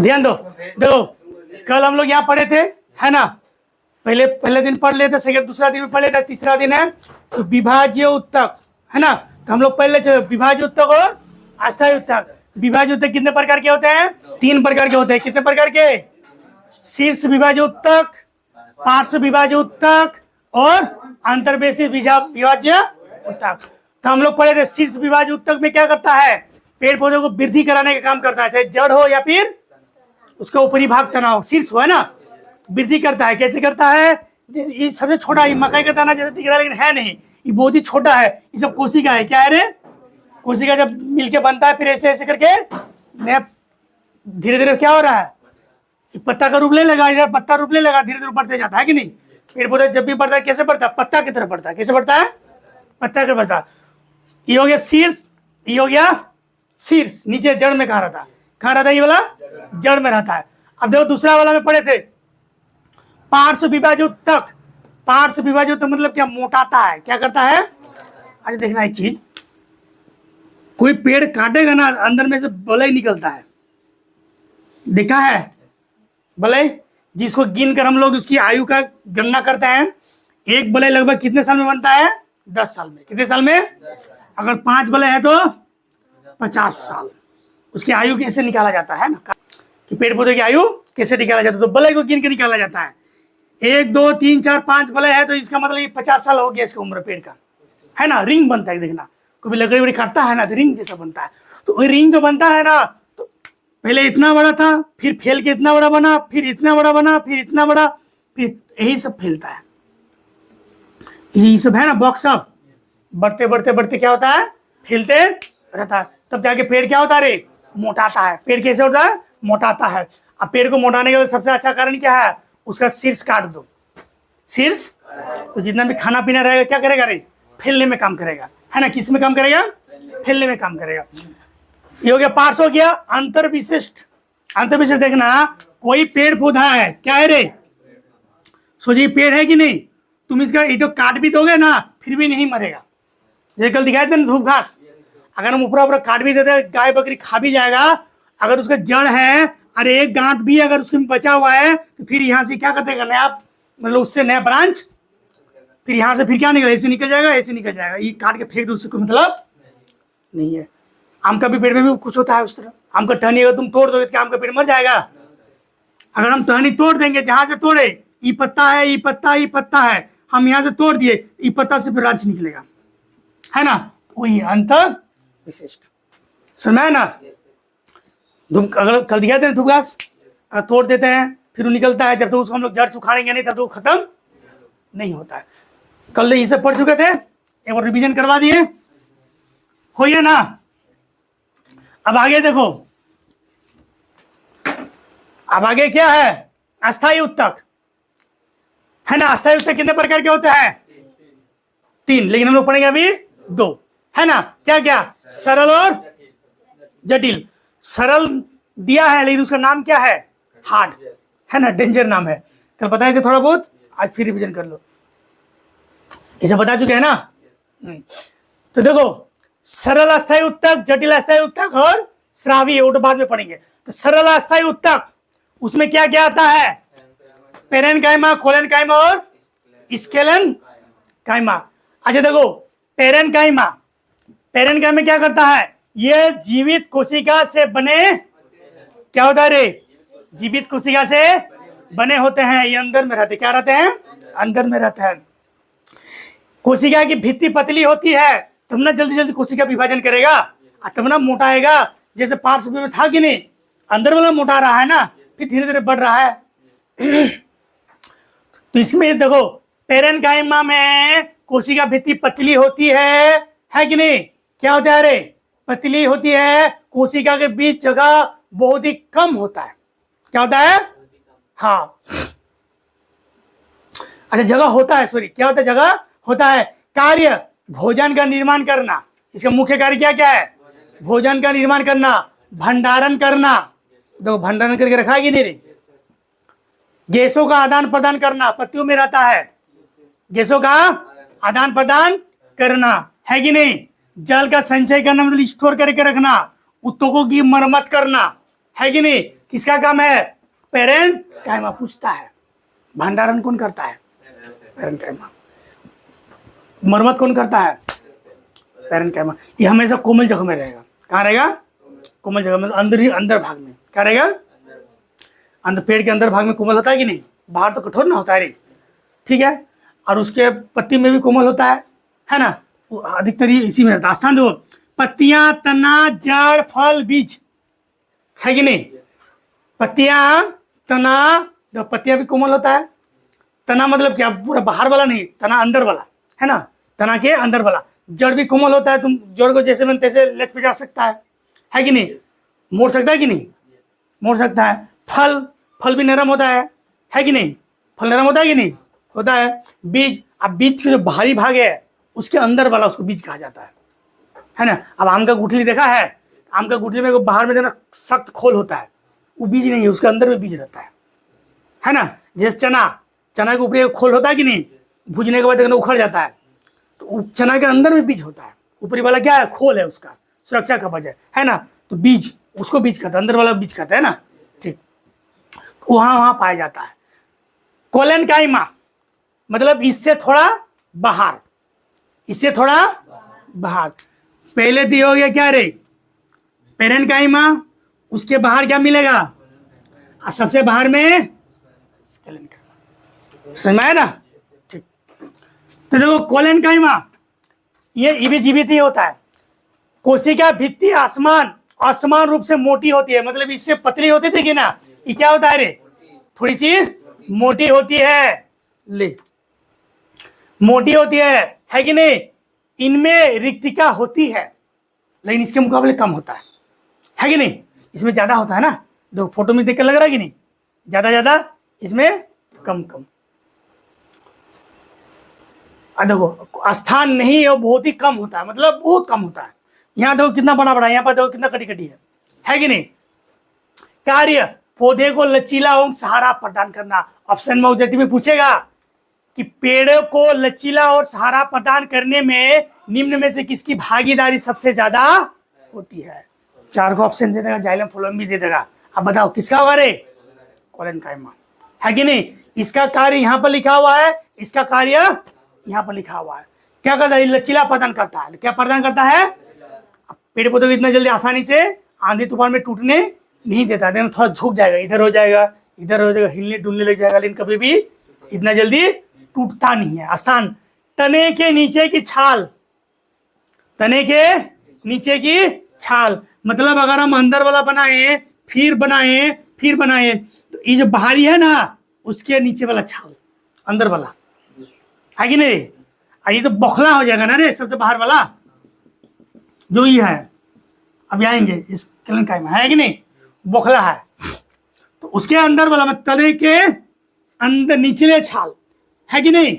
ध्यान दो, देखो कल हम लोग यहाँ पढ़े थे, है ना, पहले दिन पढ़ लेते, सेकंड दूसरा दिन में पढ़ लेते, तीसरा दिन है तो विभाज्य उत्तक, है ना। तो हम लोग पहले विभाज्य उत्तक और अस्थायी उत्तक। विभाज्य उत्तक कितने प्रकार के होते हैं? 3 प्रकार के होते हैं। कितने प्रकार के? शीर्ष विभाज्य उत्तक, पार्श्व विभाज्य उत्तक और अंतर्वेशी विभाज्य उत्तक। तो हम लोग पढ़े थे शीर्ष विभाज्य उत्तक में क्या करता है? पेड़ पौधों को वृद्धि कराने का काम करता है, चाहे जड़ हो या फिर उसका ऊपरी भाग तना हो, शीर्ष हो, है ना, वृद्धि करता है। कैसे करता है? ये सबसे छोटा, ये मकई का दाना जैसे दिख रहा है लेकिन है नहीं, ये बहुत ही छोटा है। ये सब कोशिका है। क्या है रे? कोशिका जब मिलके बनता है फिर ऐसे ऐसे करके नया धीरे धीरे क्या हो रहा है, पत्ता का रूप ले लगा, इधर पत्ता रूप ले लगा, धीरे धीरे बढ़ते जाता है कि नहीं। पेड़ पौधे जब भी बढ़ता है कैसे बढ़ता है? पत्ता की तरफ बढ़ता है। कैसे बढ़ता है? पत्ता की तरफ बढ़ता है। ये हो गया शीर्ष, ये हो गया शीर्ष, नीचे जड़ में कहाँ रहता है? कहाँ रहता है? ये वाला जड़ में रहता है। अब देखो दूसरा वाला में पढ़े थे पार्श्व विभाज्य उत्तक। पार्श्व विभाज्य उत्तक मतलब क्या? मोटाता है। क्या करता है? अच्छा देखना एक चीज, कोई पेड़ काटेगा ना अंदर में से बलई निकलता है, देखा है? बलई जिसको गिन कर हम लोग उसकी आयु का गणना करते हैं। एक बलई लगभग कितने साल में बनता है? 10 साल में। कितने साल में? अगर 5 बलई है तो 50 साल। उसकी आयु कैसे निकाला जाता है ना, कि पेड़ पौधे की आयु कैसे निकाला जाता है? तो बलई को गिन के निकाला जाता है। 1 2 3 4 5 बलई है तो इसका मतलब ये 50 साल हो गया इसका उम्र पेड़ का, है ना। रिंग बनता है, देखना कभी लकड़ी वड़ी काटता है ना तो रिंग जैसा बनता है। तो रिंग जो बनता है ना, तो पहले इतना बड़ा था, फिर फैल के इतना बड़ा बना, फिर इतना बड़ा बना, फिर इतना बड़ा, फिर यही सब फैलता है। यही सब है ना, बॉक्स अप बढ़ते बढ़ते बढ़ते क्या होता है? फैलते रहता है। तब जाके पेड़ क्या होता है रे? मोटाता है। पेड़ कैसे होता है? मोटाता है। अब पेड़ को मोटाने के लिए सबसे अच्छा कारण क्या है? उसका शीर्ष काट दो। शीर्ष तो जितना भी खाना पीना रहेगा क्या करेगा रे? फैलने में काम करेगा, है ना। किस में काम करेगा? फैलने में काम करेगा। ये हो गया पार्श्व, हो गया अंतर विशिष्ट। अंतर विशिष्ट देखना, कोई पेड़ पौधा है, क्या है रे? सोचिए पेड़ है कि नहीं, तुम इसका ईटो काट भी दोगे ना फिर भी नहीं मरेगा। जैसे कल दिखाए थे ना धूप घास, अगर हम ऊपर ऊपर काट भी देते गाय बकरी खा भी जाएगा। अगर उसका जड़ है और एक गांठ भी अगर उसके में बचा हुआ है तो फिर यहाँ से क्या कर देगा? नया, मतलब उससे नया ब्रांच, फिर यहाँ से फिर क्या निकल, ऐसे निकल जाएगा, ऐसे निकल जाएगा। ये काट के फेंक दो, उससे कोई मतलब नहीं है। आम का भी पेड़ में भी कुछ होता है उस तरह। आम का टहनी अगर तुम तोड़ दोगे तो आम का पेड़ मर जाएगा? अगर हम टहनी तोड़ देंगे, जहां से तोड़े ये पत्ता है, ये पत्ता, ये पत्ता है, हम यहाँ से तोड़ दिए, ये पत्ता से फिर ब्रांच निकलेगा, है ना। वही अंतर विशिष्ट, समझ है ना। अगर कल दिखाते हैं धूप घास, अगर तोड़ देते हैं फिर वो निकलता है, जब तक उसको हम लोग जड़ से उखाड़ेंगे नहीं तब तक वो खत्म नहीं होता है। कल ये सब पढ़ चुके थे, एक बार रिवीजन करवा दिए, हो या ना। अब आगे देखो, अब आगे क्या है? अस्थायी उत्तक, है ना। अस्थायी उत्तक कितने प्रकार के होते हैं? 3, लेकिन हम लोग पढ़ेंगे अभी 2, है ना। क्या क्या? सरल और जटिल। सरल दिया है लेकिन उसका नाम क्या है? हार्ड, है ना, डेंजर नाम है। कल बताए थे थोड़ा बहुत, आज फिर रिवीजन कर लो। इसे बता चुके हैं ना। तो देखो, सरल अस्थायी उत्तक, जटिल अस्थायी उत्तक और श्रावी, वो तो बाद में पढ़ेंगे। तो सरल अस्थायी उत्तक, उसमें क्या क्या आता है? पेरेनकाइमा, कोलेनकाइमा और स्केलेनकाइमा। अच्छा देखो, पेरेनकाइमा, पेरेनकाइमा क्या करता है? ये जीवित कोशिका से बने, क्या होता है रे? जीवित कोशिका से बने होते हैं। ये अंदर में रहते, क्या रहते हैं? अंदर में रहते हैं। कोशिका की भित्ति पतली होती है तब ना जल्दी जल्दी कोशिका विभाजन करेगा, तब ना मोटाएगा। जैसे पार्श्व में था कि नहीं, अंदर वाला मोटा रहा है ना, फिर धीरे धीरे बढ़ रहा है। तो इसमें देखो, पेरेनकाइमा में कोशिका भित्ति पतली होती है कि नहीं? क्या होता है रे? पतली होती है। कोशिका के बीच जगह बहुत ही कम होता है। क्या होता है? हाँ, अच्छा जगह होता है, सॉरी, क्या होता है? जगह होता है। कार्य भोजन का निर्माण करना, इसका मुख्य कार्य क्या क्या है? भोजन का निर्माण करना, भंडारण करना, देखो भंडारण करके रखा है कि नहीं रे? गैसों का आदान प्रदान करना, पत्तियों में रहता है, गैसों का आदान प्रदान करना, है कि नहीं? जल का संचय करना मतलब स्टोर करके रखना, उत्तकों की मरम्मत करना, है कि नहीं? किसका काम है? पेरेन कायमा पूछता है। भंडारण कौन करता है? पेरेन कायमा। मरम्मत कौन करता है? पेरेन कायमा। ये हमेशा कोमल जगह में रहेगा। कहाँ रहेगा? कोमल जगह में, अंदर भाग में। क्या रहेगा? अंदर, पेड़ के अंदर भाग में कोमल होता है कि नहीं? बाहर तो कठोर ना होता है रे, ठीक है। और उसके पत्ती में भी कोमल होता है ना? अधिकतर ये इसी में रहता है। स्थान दो, पत्तियां, तना, जड़, फल, बीज, है कि नहीं? पत्तियां, तना, पत्तियां भी कोमल होता है। तना मतलब क्या? पूरा बाहर वाला नहीं, तना अंदर वाला, है ना? तना के अंदर वाला। जड़ भी कोमल होता है, तुम जड़ को जैसे मन तैसे लेच पे जा सकता है कि नहीं? मोड़ सकता है कि नहीं? मोड़ सकता है। फल भी नरम होता है कि नहीं? फल नरम होता है कि नहीं? होता है। बीज, अब बीज का जो बाहरी भाग है उसके अंदर वाला, उसको बीज कहा जाता है ना? अब आम का गुठली देखा है? आम का गुठली में बाहर में देना सख्त खोल होता है, वो बीज नहीं है, उसके अंदर में बीज रहता है ना? जैसे चना के ऊपर एक खोल होता है कि नहीं? भूजने के बाद देखना उखड़ जाता है, तो चना के अंदर में बीज होता है। ऊपरी वाला क्या है? खोल है, उसका सुरक्षा का वजह है ना? तो बीज, उसको बीज कहता है, अंदर वाला बीज कहता है ना? ठीक, वहां पाया जाता है। कोलेनकाइमा मतलब इससे थोड़ा बाहर, इससे थोड़ा बाहर। पहले दिया हो गया क्या रे? पेरेनकाइमा, उसके बाहर क्या मिलेगा? और सबसे बाहर में समझ में आया ना? ठीक, तो देखो कोलेनकाइमा ये इभी जीवित ही होता है। कोशिका भित्ति असमान रूप से मोटी होती है, मतलब इससे पतली होती थी कि ना, ये क्या होता है रे? थोड़ी सी मोटी होती है, ले मोटी होती है कि नहीं? इनमें रिक्तिका होती है, लेकिन इसके मुकाबले कम होता है कि नहीं? इसमें ज्यादा होता है ना? दो फोटो में देख कर लग रहा है कि नहीं? ज्यादा, इसमें कम। देखो स्थान नहीं है, बहुत ही कम होता है, मतलब बहुत कम होता है। यहाँ देखो कितना बड़ा, यहाँ पर देखो कितना कटी है कि नहीं? कार्य, पौधे को लचीला एवं सहारा प्रदान करना। ऑप्शन में ऑब्जेक्टिव में पूछेगा कि पेड़ को लचीला और सहारा प्रदान करने में निम्न में से किसकी भागीदारी सबसे ज्यादा होती है? 4 को ऑप्शन दे देगा, जाइलम फ्लोएम भी दे देगा। अब बताओ किसका होगा रे? कोलेनकाइमा, है कि नहीं? इसका कार्य यहाँ पर लिखा हुआ है, इसका कार्य यहाँ पर लिखा हुआ है। क्या करता है? लचीला प्रदान करता है। क्या प्रदान करता है? पेड़ पौधों को इतना जल्दी आसानी से आंधी तूफान में टूटने नहीं देता, देना थोड़ा झुक जाएगा, इधर हो जाएगा, हिलने डुलने लग जाएगा, लेकिन कभी भी इतना जल्दी टूटता नहीं है। स्थान, तने के नीचे की छाल, तने के नीचे की छाल, मतलब अगर हम अंदर वाला बनाए फिर बनाए तो ये जो बाहरी है ना, उसके नीचे वाला छाल, अंदर वाला, है कि नहीं? ये तो बौखला हो जाएगा ना रे, सबसे बाहर वाला जो ये है। अब आएंगे इस कोलेनकाइमा, है कि नहीं? बौखला है, तो उसके अंदर वाला में तने के अंदर निचले छाल, है कि नहीं?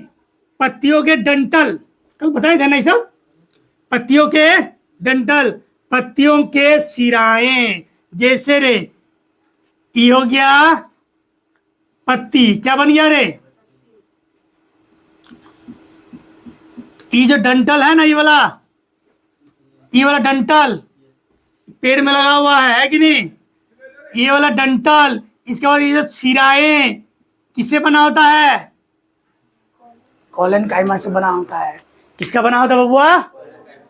पत्तियों के डंठल, कल बताए थे ना ये सब? पत्तियों के डंठल, पत्तियों के सिराएं, जैसे रे ये हो गया पत्ती, क्या बन गया रे? ये जो डंठल है ना, ये वाला डंठल पेड़ में लगा हुआ है कि नहीं? ये वाला डंठल, इसके बाद ये जो सिराएं किससे बना होता है? कोलेनकाइमा से बना होता है। किसका बना होता है बबुआ?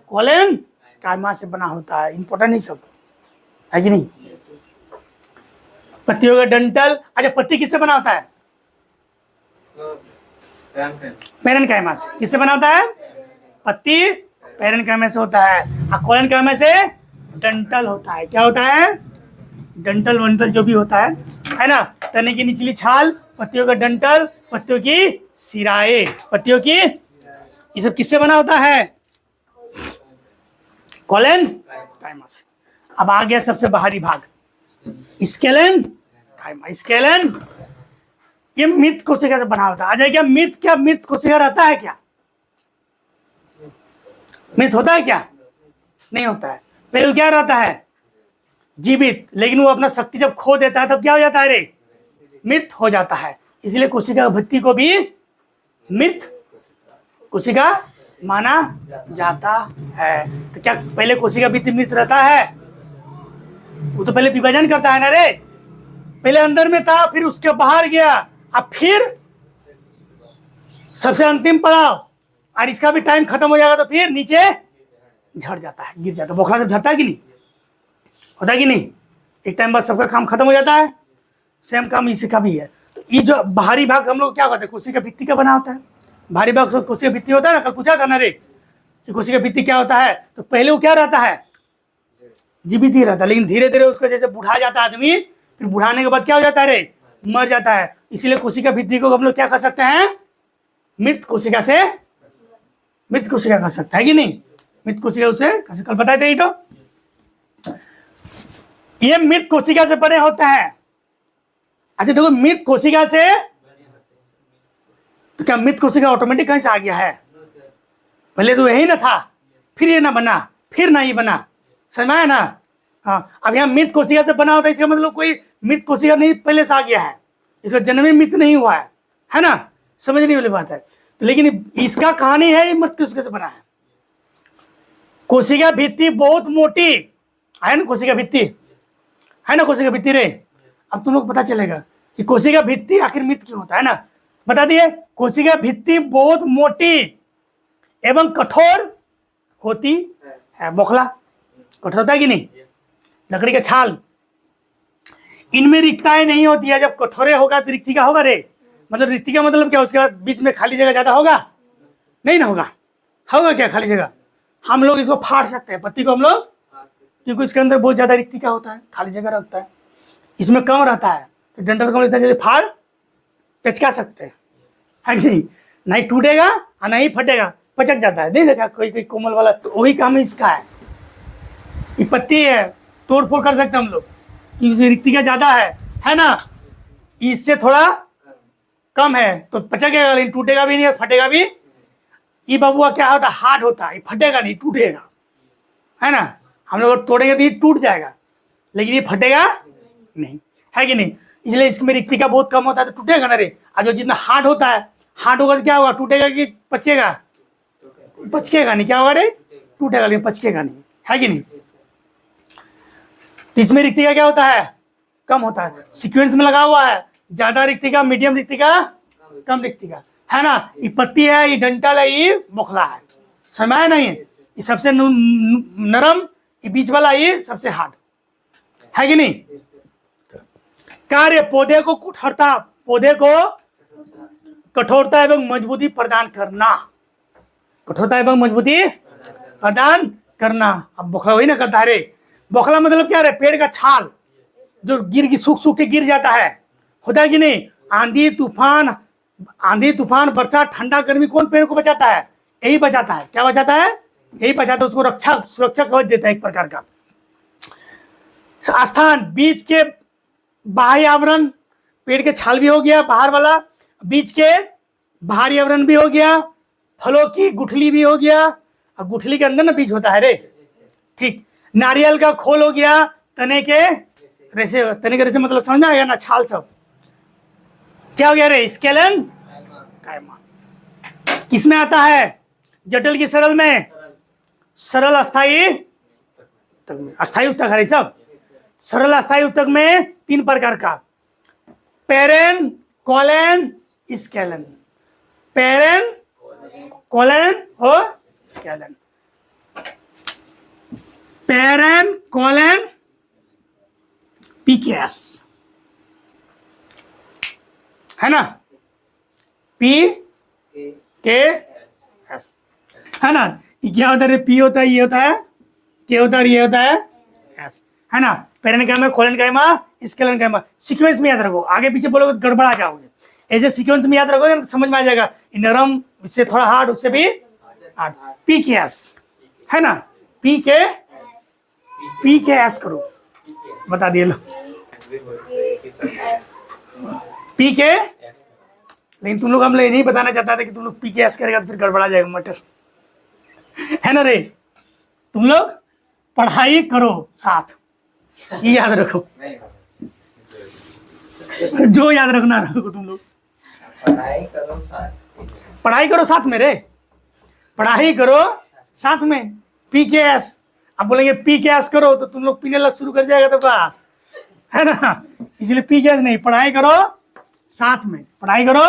कोलेनकाइमा से बना होता है। इंपॉर्टेंट नहीं सब, है कि नहीं? पत्तियों का डंठल, अच्छा पत्ती किससे बना होता है? पेरेनकाइमा से। किससे बना होता है? पत्ती पेरेनकाइमा से होता है, और कोलेनकाइमा से डंठल होता है। क्या होता है? डंठल वंटल जो भी होता है ना? तने की निचली छाल, पत्तियों का डंठल, पत्तियों की सिराएं, पत्तियों की, ये सब किससे बना होता है? कोलेनकाइमा से। अब आ गया सबसे बाहरी भाग, स्केलेनकाइमा। स्केलेन ये मृत कोशिका से बना होता है। आ जाए क्या मृत कोशिका रहता है क्या? मृत होता है क्या? नहीं होता है। पहले क्या रहता है? जीवित, लेकिन वो अपना शक्ति जब खो देता है तब क्या हो जाता है रे? मृत हो जाता है। इसलिए कोशिका भित्ति को भी मृत कोशिका माना जाता है। तो क्या पहले कोशिका भित्ति मृत रहता है? वो तो पहले विभाजन करता है ना रे, पहले अंदर में था, फिर उसके बाहर गया, अब फिर सबसे अंतिम पड़ाव, और इसका भी टाइम खत्म हो जाएगा तो फिर नीचे झड़ जाता है, गिर जाता है। बोखला सब झड़ता है कि नहीं, होता है कि नहीं? एक टाइम बाद सबका काम खत्म हो जाता है। सेम काम इसी का भी है। तो ये जो बाहरी भाग हम लोग क्या करते हैं, कुर्सी का भित्ति का बना होता है। बाहरी भाग सब कुर्सी का भित्ति होता है ना, कल पूछा था ना रे कि कुर्सी का भित्ति क्या होता है। तो पहले वो क्या रहता है, जीवित ही रहता है, लेकिन धीरे धीरे उसको जैसे बुढ़ा जाता है आदमी, फिर बुढ़ाने के बाद क्या हो जाता है रे, मर जाता है। इसीलिए कुर्सी का भित्ति को हम लोग क्या कर सकते हैं, मृत कोशिका से मृत कोशिका कर सकता है कि नहीं, मृत कोशिका उसे कल बताए थे। तो ये मृत कोशिका से बने होते हैं। अच्छा देखो, मृत कोशिका से तो क्या मृत कोशिका ऑटोमेटिक कहीं से आ गया है? पहले तो यही ना था, फिर ये ना बना, फिर ना ये बना, समझ में आया ना? हाँ, अब यहाँ मृत कोशिका से बना होता है, इसका मतलब कोई मृत कोशिका नहीं पहले से आ गया है, इसका जन्म ही मृत नहीं हुआ है ना? समझने वाली बात है। तो लेकिन इसका कहानी है, ये मृत कोशिका से बना है। कोशिका भित्ति बहुत मोटी है ना, कोशिका भित्ति है ना, कोशिका भित्ति रे। अब तुम लोग पता चलेगा कि कोशिका भित्ति आखिर मृत क्यों होता है ना, बता दिए। कोशिका भित्ति बहुत मोटी एवं कठोर होती है। बोखला कठोर होता है कि नहीं, लकड़ी का छाल, इनमें रिक्ताएं नहीं होती है। जब कठोरे होगा तो रिक्ति का होगा रे, मतलब रिक्ति का मतलब क्या, उसके बीच में खाली जगह ज्यादा होगा नहीं ना, होगा क्या खाली जगह? हम लोग इसको फाड़ सकते हैं, पत्ती को हम लोग, क्योंकि इसके अंदर बहुत ज्यादा रिक्ति का होता है, खाली जगह रखता है। इसमें कम रहता है तो डंडा कम रहता है, जैसे फाड़ पेचका सकते हैं, है कि नहीं? नहीं टूटेगा और नहीं फटेगा, पचक जाता है। नहीं देखा कोई कोई कोमल वाला, तो वही काम इसका है। ये पत्ती है, तोड़ फोड़ कर सकते हैं हम लोग, क्योंकि रिक्ति का ज्यादा है ना। इससे थोड़ा कम है तो पचकेगा, लेकिन टूटेगा भी नहीं और फटेगा भी। ये बबुआ क्या होता है, हार्ड होता है, ये फटेगा नहीं, टूटेगा, है ना? हम लोग तोड़ेंगे तो ये टूट जाएगा, लेकिन ये फटेगा नहीं, है कि नहीं? इसलिए इसमें रिक्ति का बहुत कम होता है तो टूटेगा ना रे। और जो जितना हार्ड होता है, हार्ड होगा तो क्या होगा, टूटेगा कि पचकेगा? पचकेगा नहीं, क्या होगा रे, टूटेगा लेकिन पचकेगा नहीं, है कि नहीं? तो इसमें रिक्ति का क्या होता है, कम होता है। सीक्वेंस में लगा हुआ है, ज्यादा रिक्ति का, मीडियम रिक्ति का, कम रिक्ति का, है ना? ये पत्ती है, ये डंठल है, ये बोखला है, समझ में आया नहीं? ये सबसे नरम, ये बीच वाला ये सबसे हार्ड, है कि नहीं? कार्य पौधे को कठोरता एवं मजबूती प्रदान करना, कठोरता एवं मजबूती प्रदान करना। अब बोखला वही ना करता है रे। बोखला मतलब क्या रे, पेड़ का छाल जो सूख के गिर जाता है, होता है कि नहीं? आंधी तूफान बरसात ठंडा गर्मी कौन पेड़ को बचाता है? यही बचाता है। क्या बचाता है? यही बचाता है, उसको सुरक्षा कवच देता है एक प्रकार का। स्थान, बीज के बाह्य आवरण, पेड़ के छाल भी हो गया बाहर वाला, बीज के बाहरी आवरण भी हो गया, फलों की गुठली भी हो गया, और गुठली के अंदर ना बीज होता है रे, ठीक। नारियल का खोल हो गया, तने के रेसे मतलब समझ में आएगा ना, छाल सब क्या हो गया रे, स्केलन कायमा। किसमें आता है, जटिल की सरल में, सरल अस्थाई अस्थाई उत्तक है सब। सरल अस्थाई उत्तक में 3 प्रकार का, पेरेन, कोलेन, स्केलन। पेरेन, कोलेन और स्केलन। पेरेन, कोलेन, पीकेएस, है ना, पी के एस, है ना। क्या होता है, पी होता है, ये होता है, के होता है, ये होता है, एस, है ना। पेरेन कायमा, कोलेन कायमा, स्केलन कायमा। सीक्वेंस में याद रखो, आगे पीछे बोलोगे तो गड़बड़ा जाओगे। ऐसे सीक्वेंस में याद रखोगे तो समझ में आ जाएगा। नरम, उससे थोड़ा हार्ड, उससे भी हार्ड। पी के एस, है ना, पी के एस करो, बता दिए लो, पी के। लेकिन तुम लोग हम लोग नहीं बताना चाहता था कि तुम लोग पी के एस करेगा तो फिर गड़बड़ा जाएगा मटर, है ना रे। तुम लोग पढ़ाई करो साथ, ये याद रखो, जो याद रखना रखो। तुम लोग पढ़ाई करो साथ में रे, पढ़ाई करो साथ में। पी के एस, अब बोलेंगे पी के एस करो तो तुम लोग पीने लग शुरू कर जाएगा तो बस है ना, इसलिए पी गैस नहीं, पढ़ाई करो साथ में, पढ़ाई करो।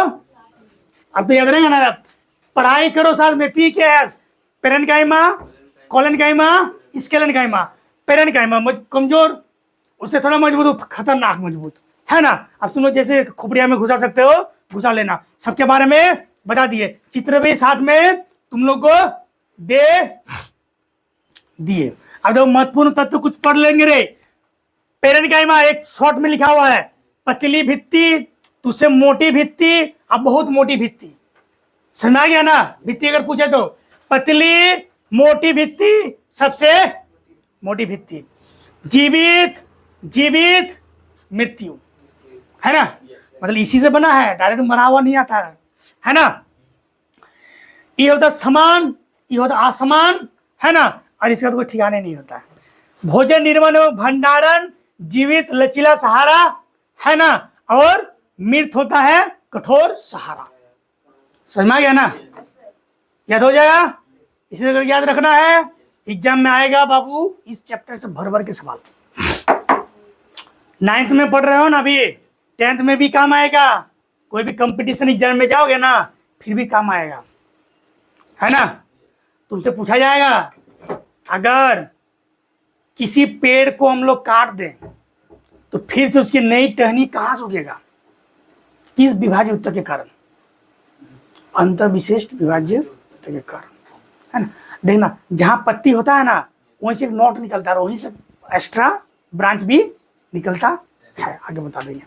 अब तो याद रहेगा ना, पढ़ाई करो साथ में, पी गैस, पेरेन्काइमा, कोलेनकाइमा, स्केलेनकाइमा। पेरेन्काइमा कमजोर, उससे थोड़ा मजबूत, खतरनाक मजबूत, है ना। अब तुम लोग जैसे खोपड़िया में घुसा सकते हो, घुसा लेना। सबके बारे में बता दिए, चित्र भी साथ में तुम लोग को दे दिए। अब देखो महत्वपूर्ण तत्व कुछ पढ़ लेंगे रे। पेरेन्काइमा एक शॉर्ट में लिखा हुआ है, पतली भित्ति, तुझसे मोटी भित्ति, अब बहुत मोटी भित्ति। समझ में आ गया ना, भित्ति अगर पूछे तो पतली, मोटी भित्ति, सबसे मोटी भित्ति। जीवित, जीवित, मृत्यु, है ना, मतलब इसी से बना है, डायरेक्ट मरा हुआ नहीं आता है ना। ये होता समान, ये होता असमान, है ना, और इसका तो कोई ठिकाने नहीं होता है। भोजन, निर्माण एवं भंडारण, जीवित, लचीला सहारा, है ना, और मृत होता है कठोर सहारा। समझ में आ गया ना, याद हो जाएगा। इसलिए अगर याद रखना है, एग्जाम में आएगा बाबू इस चैप्टर से भर भर के सवाल। 9th में पढ़ रहे हो ना अभी, 10th में भी काम आएगा। कोई भी कंपटीशन एग्जाम में जाओगे ना, फिर भी काम आएगा, है ना। तुमसे पूछा जाएगा, अगर किसी पेड़ को हम लोग काट दें तो फिर से उसकी नई टहनी कहां से उगेगा, किस विभाज्य उत्तर के कारण, अंतर विशिष्ट विभाज्य उत्तर के कारण, है ना। देखना, जहां पत्ती होता है ना, वहीं से एक नोट निकलता है, वहीं से एक्स्ट्रा ब्रांच भी निकलता है। आगे बता देंगे।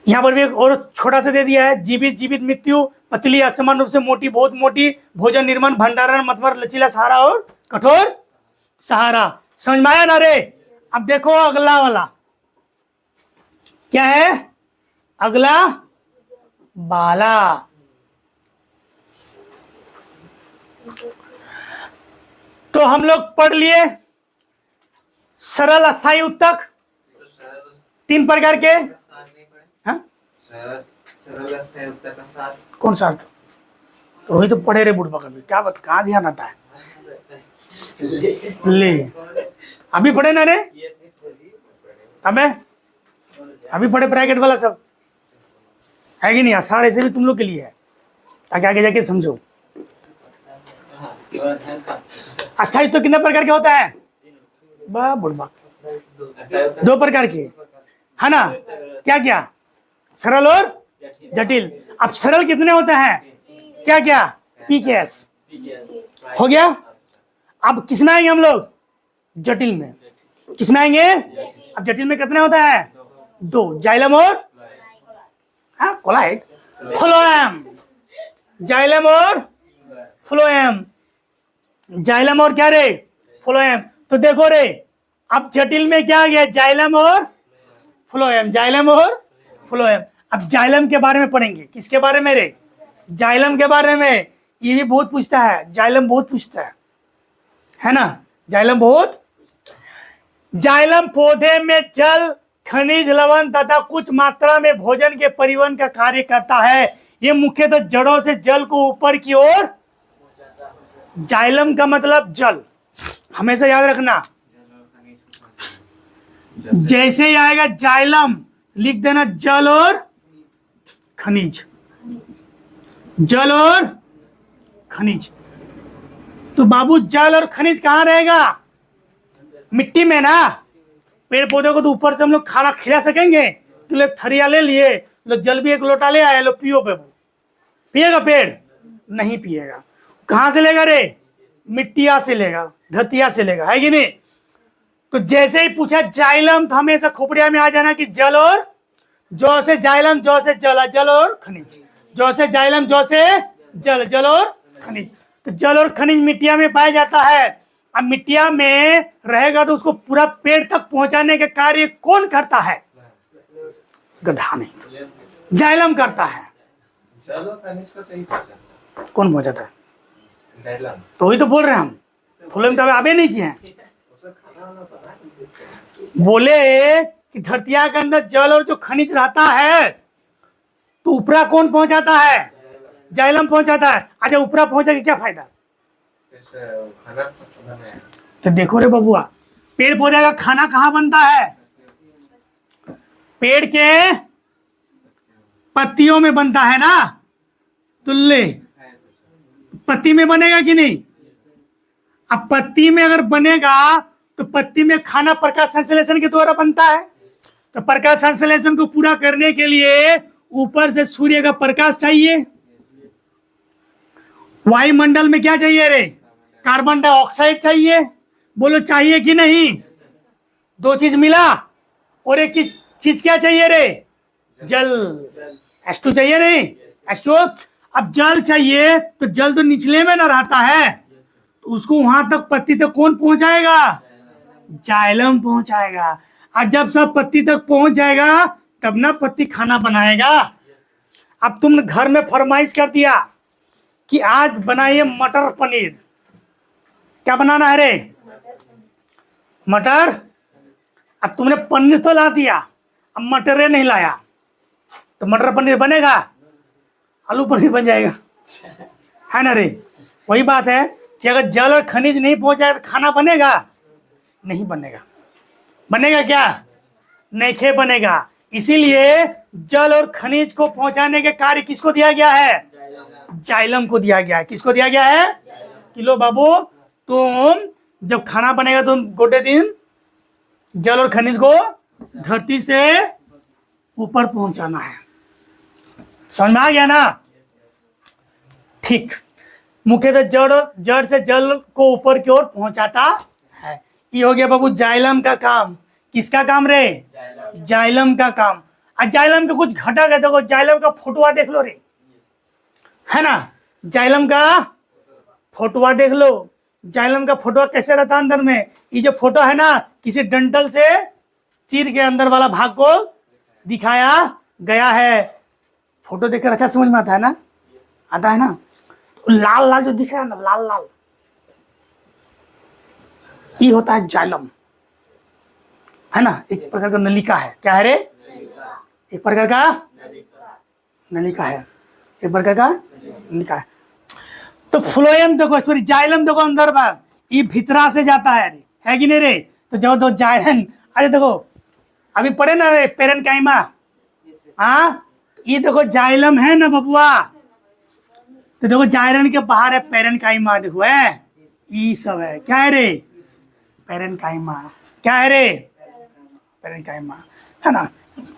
यहाँ पर भी एक और छोटा सा दे दिया है, जीवित, जीवित, मृत्यु, पतली, असमान रूप से मोटी, बहुत मोटी, भोजन, निर्माण, भंडारण, मतलब लचीला सहारा और कठोर सहारा। समझ में आया ना रे। अब देखो अगला वाला क्या है, अगला बाला। तो हम लोग पढ़ लिए सरल, अस्थायी उत्तक 3 प्रकार के। हाँ? सरल अस्थायी उत्तक का सार कौन सा अर्थ, तो वही तो पढ़े रे बुढ़वा, कभी क्या बात, कहाँ ध्यान आता है। ले अभी पढ़े ना रे, अभी पढ़े ब्रैकेट वाला सब, है कि नहीं। आसार ऐसे भी तुम लोग के लिए है, ताकि आगे जाके समझो। अस्थायी तो कितने प्रकार के होता है, बुढ़वा 2 प्रकार के, है ना। क्या क्या, सरल और जटिल। अब सरल कितने होते हैं, क्या क्या, पी के एस हो गया। अब किस में आएंगे हम लोग, जटिल में। किस में आएंगे, अब जटिल में कितने होता है, 2, जाइलम और कोलाइड, फ्लोएम। जाइलम और फ्लोएम, जाइलम और क्या रे, फ्लोएम। तो देखो रे, अब जटिल में क्या आ गया, जाइलम और फ्लोएम, जाइलम और फ्लोएम। अब जाइलम के बारे में पढ़ेंगे, किसके बारे में रे, जाइलम के बारे में। ये भी बहुत पूछता है, जाइलम बहुत पूछता है ना, जाइलम बहुत। जाइलम पौधे में जल, खनिज, लवण तथा कुछ मात्रा में भोजन के परिवहन का कार्य करता है। ये मुख्यतः जड़ों से जल को ऊपर की ओर, जाइलम का मतलब जल, हमेशा याद रखना। जैसे ही आएगा जाइलम, लिख देना जल और खनिज, जल और खनिज। तो बाबू जल और खनिज कहाँ रहेगा, मिट्टी में ना। पेड़ पौधों को तो ऊपर से हम लोग खाना खिला सकेंगे, तो लोग थरिया ले लिए, लोग जल भी एक लोटा ले आए, लो पियो पे, पिएगा पेड़, नहीं पिएगा। कहाँ से लेगा रे, मिट्टिया से लेगा, धरतिया से लेगा, है कि नहीं। तो जैसे ही पूछा जाइलम, तो हमेशा खोपड़िया में आ जाना कि जल और जौ से जाइलम, जौ से जल, जल और खनिज, जौ से जाइलम, जौ से जल, जल और खनिज। तो जल और खनिज मिट्टिया में पाया जाता है। अब मिट्टिया में रहेगा तो उसको पूरा पेड़ तक पहुंचाने के कार्य कौन करता है, गधा नहीं, जाइलम करता है। कौन पहुंचाता है, जाइलम। तो वही तो बोल रहे हैं हम, फूलों में तो आबे नहीं किए हैं। बोले कि धरतिया के अंदर जल और जो खनिज रहता है, तो ऊपरा कौन पहुंचाता है, जाइलम पहुंचाता है। अच्छा ऊपरा पहुंचा के क्या फायदा, तो देखो रे बबुआ, पेड़ पौधे का खाना कहाँ बनता है, पेड़ के पत्तियों में बनता है ना, तुल्ले पत्ती में बनेगा कि नहीं? अब पत्ती में अगर बनेगा तो पत्ती में खाना प्रकाश संश्लेषण के द्वारा बनता है। तो प्रकाश संश्लेषण को पूरा करने के लिए ऊपर से सूर्य का प्रकाश चाहिए। वायुमंडल में क्या चाहिए रे? कार्बन डाइऑक्साइड चाहिए। बोलो चाहिए कि नहीं? दो चीज मिला। और एक चीज क्या चाहिए रे? जल। H2 चाहिए नहीं? H2। अब जल चाहिए तो जल तो निचले में ना रहता है, तो उसको वहां तक पत्ती तक कौन पहुंचाएगा? जाइलम पहुंचाएगा। और जब सब पत्ती तक पहुंच जाएगा तब ना पत्ती खाना बनाएगा। अब तुमने घर में फरमाइश कर दिया कि आज बनाइए मटर पनीर। क्या बनाना है रे? मटर। अब तुमने पनीर तो ला दिया, अब मटर नहीं लाया, तो मटर पनीर बनेगा? आलू पनीर बन जाएगा, है ना रे? वही बात है कि अगर जल और खनिज नहीं पहुंचाए तो खाना बनेगा? नहीं बनेगा। बनेगा क्या? नहीं बनेगा। इसीलिए जल और खनिज को पहुंचाने के कार्य किसको दिया गया है? जाइलम को दिया गया है। किसको दिया गया है? कि लो बाबू, तुम जब खाना बनेगा तो गोटे दिन जल और खनिज को धरती से ऊपर पहुंचाना है। समझ में आ गया ना? ठीक। मुख्यतः जड़ से जल को ऊपर की ओर पहुंचाता है। ये हो गया बाबू जाइलम का काम। किसका काम रे? जाइलम का काम। और जाइलम के कुछ घटक है, देखो जाइलम का फोटोआ देख लो रे, है ना? जाइलम का फोटोआ देख लो। जाइलम का फोटोआ कैसे रहता है अंदर में? ये जो फोटो है ना, किसी डंटल से चीर के अंदर वाला भाग को दिखाया गया है। फोटो देखकर अच्छा समझ में आता है ना? आता है ना? लाल लाल जो दिख रहा है ना, लाल लाल, ये होता है जाइलम, है ना? एक प्रकार का नलिका है। क्या है रे? एक प्रकार का नलिका है। एक प्रकार का नलिका है। तो फ्लोएम देखो, सॉरी जाइलम देखो अंदर बार, ये भीतरा से जाता है रे, है कि नहीं रे? तो जो दो जाइलम, अरे देखो अभी पढ़े ना रे पेरेन्काइमा। हाँ, ये देखो जाइलम है ना बबुआ, तो देखो जाइलम के बाहर है पेरेन्काइमा। देखो है, ये सब है। क्या है रे? पेरेन्काइमा। क्या है रे? पेरेन्काइमा, है ना?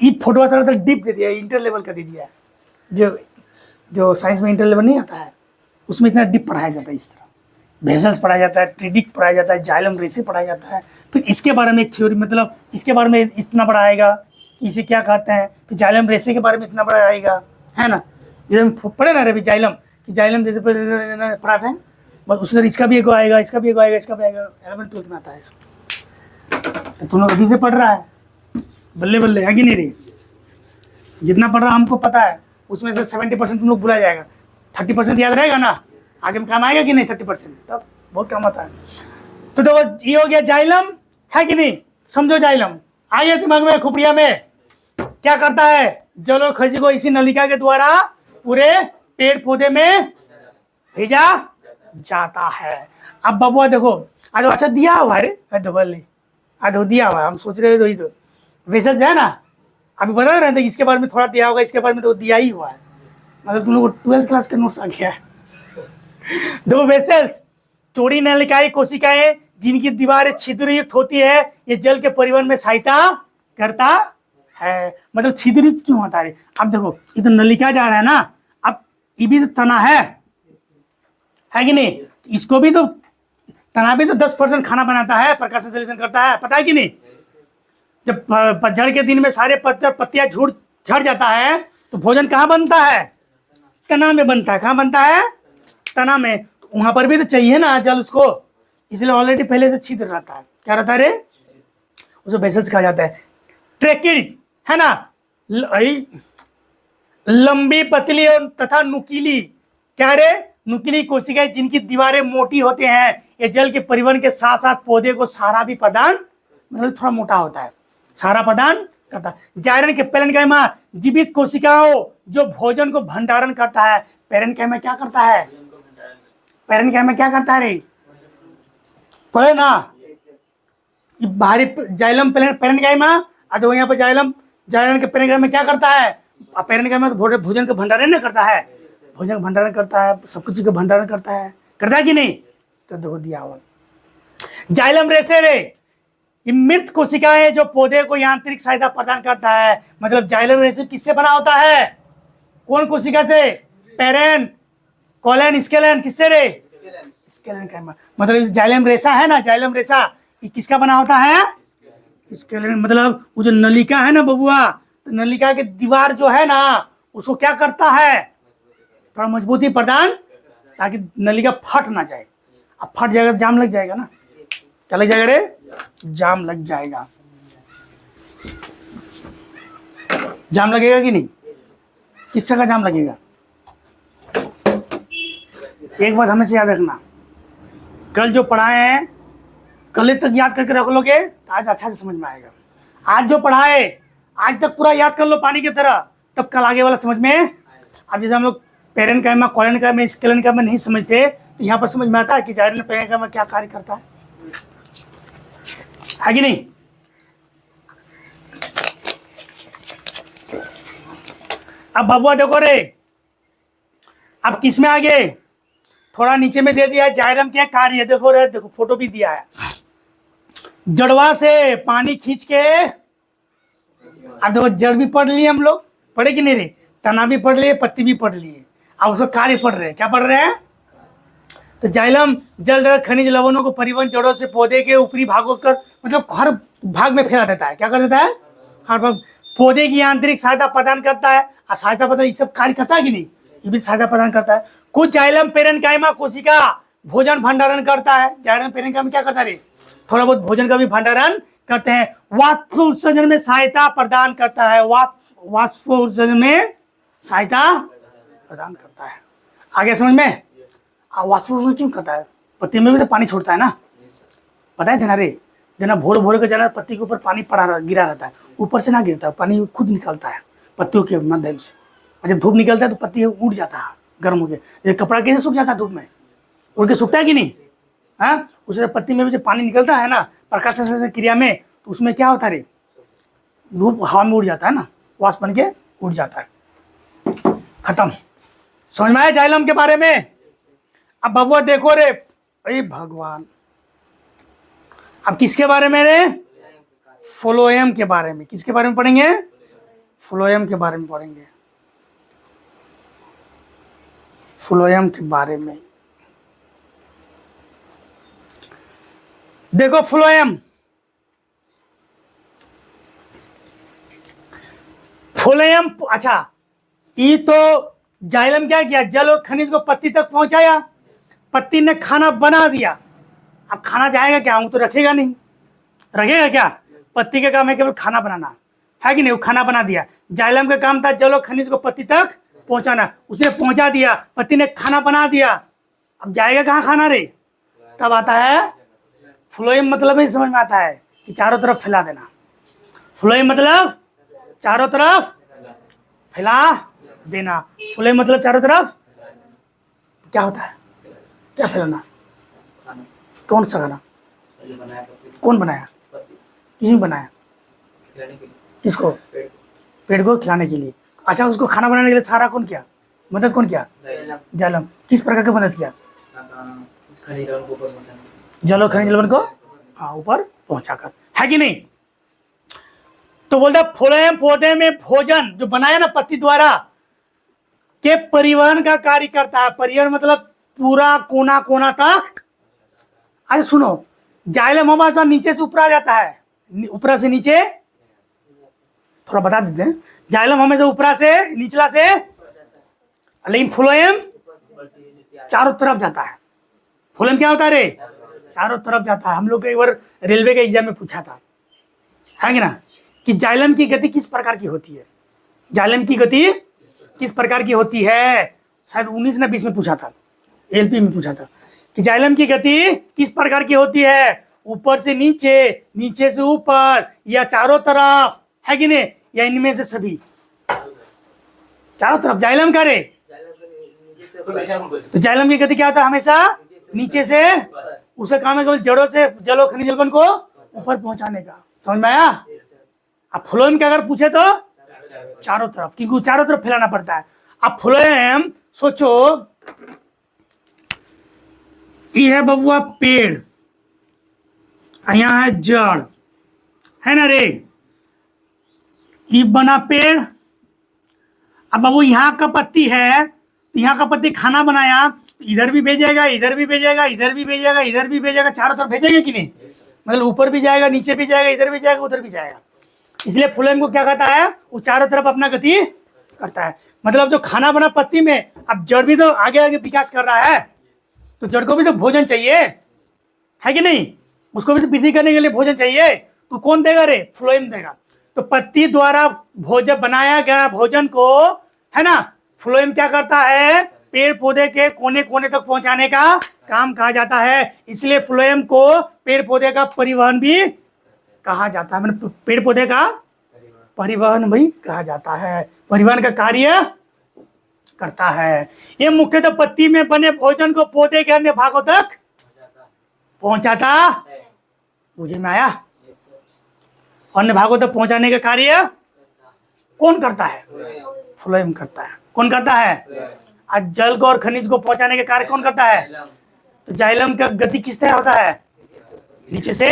ये फोटो थोड़ा डीप दे दिया, इंटर लेवल का दे दिया है। जो साइंस में इंटर लेवल नहीं आता है उसमें इतना डीप पढ़ाया जाता है। इस तरह वेसल्स पढ़ाया जाता है, ट्रिडिक पढ़ाया जाता है, जाइलम रेसे पढ़ाया जाता है। फिर इसके बारे में एक थ्योरी, मतलब इसके बारे में इतना पढ़ाएगा कि इसे क्या कहते हैं, फिर जाइलम रेसे के बारे में इतना पढ़ाएगा, है ना? जैसे हम पढ़े ना रवि जाइलम, कि जाइलम जैसे पढ़ाते हैं, बस उससे इसका भी एक आएगा, इसका भी एक आएगा, इसका भी आएगा। 11th-12th में आता है इसको। तो तुम लोग अभी से पढ़ रहा है, बल्ले बल्ले, है कि नहीं रे? जितना पढ़ रहा हमको पता है, उसमें से 70% तुम लोग भुला जाएगा, 30% याद रहेगा ना? आगे में काम आएगा कि नहीं? 30%, तब बहुत काम आता है। तो देखो ये हो गया जाइलम, है कि नहीं? समझो जाइलम आ गया दिमाग में, खोपड़िया में। क्या करता है? जल और खनिज को इसी नलिका के द्वारा पूरे पेड़ पौधे में भेजा जाता है। अब बबुआ देखो, आज अच्छा दिया हुआ है रे, आज दिया हुआ है। हम सोच रहे थे तो वैसे है ना, अभी बता रहे थे इसके बारे में थोड़ा दिया होगा, इसके बारे में तो दिया ही हुआ है। मतलब तुम लोग 12th क्लास के नोट्स आ गया है। दो वेसल्स, चौड़ी नलिकाएं कोशिकाएं जिनकी दीवारें छिद्रयुक्त होती है, ये जल के परिवहन में सहायता करता है। मतलब छिद्रयुक्त क्यों होता है? अब देखो ये तो नलिका जा रहा है ना, अब ये भी तो तना है कि नहीं? इसको भी तो, तना भी तो 10% खाना बनाता है, प्रकाश संश्लेषण करता है, पता है कि नहीं? जब पतझड़ के दिन में सारे पत्तियां झड़ जाता है तो भोजन कहाँ बनता है? तना में बनता है। कहाँ बनता है? तना में। तो वहां पर भी तो चाहिए ना जल उसको, इसलिए ऑलरेडी पहले से छिद्र रहता है। क्या रहता है रे? उसे वेसल्स कहा जाता है। ट्रेकिड, है ना? लंबी, पतली और तथा नुकीली। क्या रे? नुकीली कोशिकाएं जिनकी दीवारें मोटी होती हैं, ये जल के परिवहन के साथ साथ पौधे को सहारा भी प्रदान, मतलब थोड़ा मोटा होता है, सहारा प्रदान करता है। जाइलम के पेरेन्काइमा जीवित कोशिकाओं जो भोजन को भंडारण करता है। पेरेन्काइमा क्या करता है? पेरेन्काइमा क्या करता है रे? पढ़े ना? ये बाहरी जाइलम पेरेन्काइमा, और यहाँ पर जाइलम जाइलम के पेरेंकाइमा में क्या करता है? पेरेंकाइमा में तो भोजन का भंडारण न करता है, भोजन का भंडारण करता है, सब कुछ का भंडारण करता है कि नहीं? तो देखो दिया हुआ जाइलम रेसेरे, ये मृत कोशिकाएं जो पौधे को यांत्रिक सहायता प्रदान करता है। मतलब जाइलम रेसे किससे बना होता है? कौन कोशिका से? पेरेन, कोलन, स्केलन, किससे रे? स्केलन का। मतलब जाइलम रेसा है ना, जाइलम रेसा ये किसका बना होता है? स्केलन। मतलब वो जो नलिका है ना बबुआ, तो नलिका की दीवार जो है ना उसको क्या करता है? थोड़ा मजबूती प्रदान, ताकि नलिका फट ना जाए। अब फट जाएगा जाम लग जाएगा ना, क्या लग जाएगा रे? जाम लग जाएगा। जाम लगेगा कि नहीं? किस का जाम लगेगा? एक बात हमेशा याद रखना, कल जो पढ़ाए हैं कल तक याद करके रख लोगे तो आज अच्छा से समझ में आएगा। आज जो पढ़ाए आज तक पूरा याद कर लो पानी की तरह, तब कल आगे वाला समझ में। अब जैसे हम लोग पेरेनकाइमा, कोलेनकाइमा, स्केलेनकाइमा नहीं समझते, तो यहाँ पर समझ में आता है कि जाइलम पेरेनकाइमा क्या कार्य करता है कि नहीं? अब बबुआ देखो रे, अब किस में आगे थोड़ा नीचे में दे दिया है जाइलम के कार्य। देखो रे, देखो फोटो भी दिया है। जड़वा से पानी खींच के, अब देखो जड़ भी पढ़ लिए हम लोग, पढ़े कि नहीं रे? तना भी पढ़ लिए, पत्ती भी पढ़ लिए, अब उसका कार्य पढ़ रहे हैं। क्या पढ़ रहे हैं? तो जाइलम जल, खनिज, लवणों को परिवहन जड़ों से पौधे के ऊपरी भागों कर, मतलब हर भाग में फैला देता है। क्या कर देता है? हर भाग। पौधे की यांत्रिक सहायता प्रदान करता है। और सहायता प्रदान ये सब कार्य करता है कि नहीं? ये भी सहायता प्रदान करता है। कुछ जाइलम पेरेनकाइमा कोशिका भोजन भंडारण करता है। जाइलम पेरेनकाइमा क्या करता है? थोड़ा बहुत भोजन का भी भंडारण करते हैं। वाष्प उत्सर्जन में सहायता प्रदान करता है। वाष्प उत्सर्जन में सहायता प्रदान करता है। आगे समझ में? वाष्प उत्सर्जन क्यों करता है? पत्ती में भी तो पानी छोड़ता है ना, पता है ना रे? जना भोर भोर के जना पत्ती के ऊपर पानी गिरा रहता है, ऊपर से ना गिरता है, पानी खुद निकलता है पत्तियों के माध्यम से। और जब धूप निकलता है तो पत्ती उड़ जाता है गर्म होकर। ये कपड़ा कैसे सूख जाता है धूप में? उड़ के सूखता है कि नहीं? हाँ, उसमें पत्ती में भी जब पानी निकलता है ना प्रकाश संश्लेषण क्रिया में, तो उसमें क्या होता है रे? धूप हवा में उड़ जाता है ना, वाष्प बन के उड़ जाता है। खत्म। समझ में आया जाइलम के बारे में? अब बबुआ देखो रे, अरे भगवान, अब किसके बारे में रे? फ्लोएम के बारे में। किसके बारे में पढ़ेंगे? फ्लोएम के बारे में पढ़ेंगे। फ्लोएम के बारे में देखो। फ्लोएम, फ्लोएम, अच्छा, ये तो जाइलम क्या किया? जल और खनिज को पत्ती तक पहुंचाया, पत्ती ने खाना बना दिया। अब खाना जाएगा क्या? वो तो रखेगा नहीं, रखेगा क्या? पत्ती का काम है केवल खाना बनाना, है कि नहीं? वो खाना बना दिया। जाइलम का काम था जल और खनिज को पत्ती तक पहुंचाना, उसने पहुंचा दिया, पत्ती ने खाना बना दिया। अब जाएगा कहाँ खाना रे? तब आता है फ्लोएम। मतलब ही समझ में आता है कि चारों तरफ फैला देना। फ्लोएम मतलब चारों तरफ फैला देना। फ्लोएम मतलब चारों तरफ क्या होता है? क्या फैलाना? कौन सा खाना? कौन बनाया? किसने बनाया? किसको? पेड़ को खिलाने के लिए। अच्छा, उसको खाना बनाने के लिए सारा कौन किया? मदद कौन किया? जाइलम। किस प्रकार की मदद किया? जल और खनिज लवण को हाँ ऊपर पहुंचाकर, है कि नहीं? तो बोलता फ्लोएम पौधे में भोजन जो बनाया ना पत्ती द्वारा के परिवहन का कार्य करता है। परिवहन मतलब पूरा कोना कोना तक। अरे सुनो, जाइलम हमेशा नीचे से ऊपर आ जाता है, ऊपर से नीचे। थोड़ा बता देते हैं, जाइलम हमेशा ऊपर से निचला से, लेकिन फ्लोएम चारों तरफ जाता है। फ्लोएम क्या होता है रे? चारों तरफ जाता है। हम लोग एक बार रेलवे के एग्जाम में पूछा था, है कि ना, कि जाइलम की गति किस प्रकार की होती है? जाइलम की गति किस प्रकार की होती है? शायद 19 ना 20 में पूछा था, एलपी में पूछा था कि जाइलम की गति किस प्रकार की होती है? ऊपर से नीचे, नीचे से ऊपर, या चारों तरफ, है कि नहीं? या इनमें से सभी? चारों तरफ जाइलम का रे। तो जाइलम की गति क्या होता है? हमेशा नीचे से। उसका काम है केवल जड़ों से जल और खनिज लवण को ऊपर पहुंचाने का। समझ में आया? अब फ्लोएम के अगर पूछे तो चारों तरफ, क्योंकि चारों तरफ फैलाना पड़ता है। अब फ्लोएम सोचो, ये है बबुआ पेड़, यहाँ है जड़, है ना रे, ये बना पेड़। अब बाबू यहाँ का पत्ती है, तो यहाँ का पत्ती खाना बनाया, इधर भी भेजेगा, इधर भी भेजेगा, इधर भी भेजेगा, इधर भी भेजेगा, चारों तरफ भेजेगा कि नहीं? मतलब ऊपर भी जाएगा, नीचे भी जाएगा, इधर भी जाएगा, उधर भी जाएगा। इसलिए फ्लोएम को क्या कहता है, वो चारों तरफ अपना गति करता है। मतलब जो खाना बना पत्ती में, अब जड़ भी तो आगे आगे विकास कर रहा है, तो जड़ को भी तो भोजन चाहिए, है कि नहीं? उसको भी तो वृद्धि करने के लिए भोजन चाहिए, तो कौन देगा रे? फ्लोएम देगा। तो पत्ती द्वारा भोजन बनाया गया भोजन को, है ना, फ्लोएम क्या करता है, पेड़ पौधे के कोने कोने तक पहुंचाने का काम कहा जाता है। इसलिए फ्लोएम को पेड़ पौधे का परिवहन भी कहा जाता है, मतलब पेड़ पौधे का परिवहन भी कहा जाता है, परिवहन का कार्य करता है। ये मुख्यतः पत्ती में बने भोजन को पौधे के अन्य भागों तक पहुंचाता, मुझे में आया, अन्य भागों तक पहुंचाने का कार्य कौन करता है? फ्लोएम करता है। कौन करता है? आज जल को और खनिज को पहुंचाने का कार्य कौन करता है? तो जाइलम का गति किस तरह होता है? नीचे से।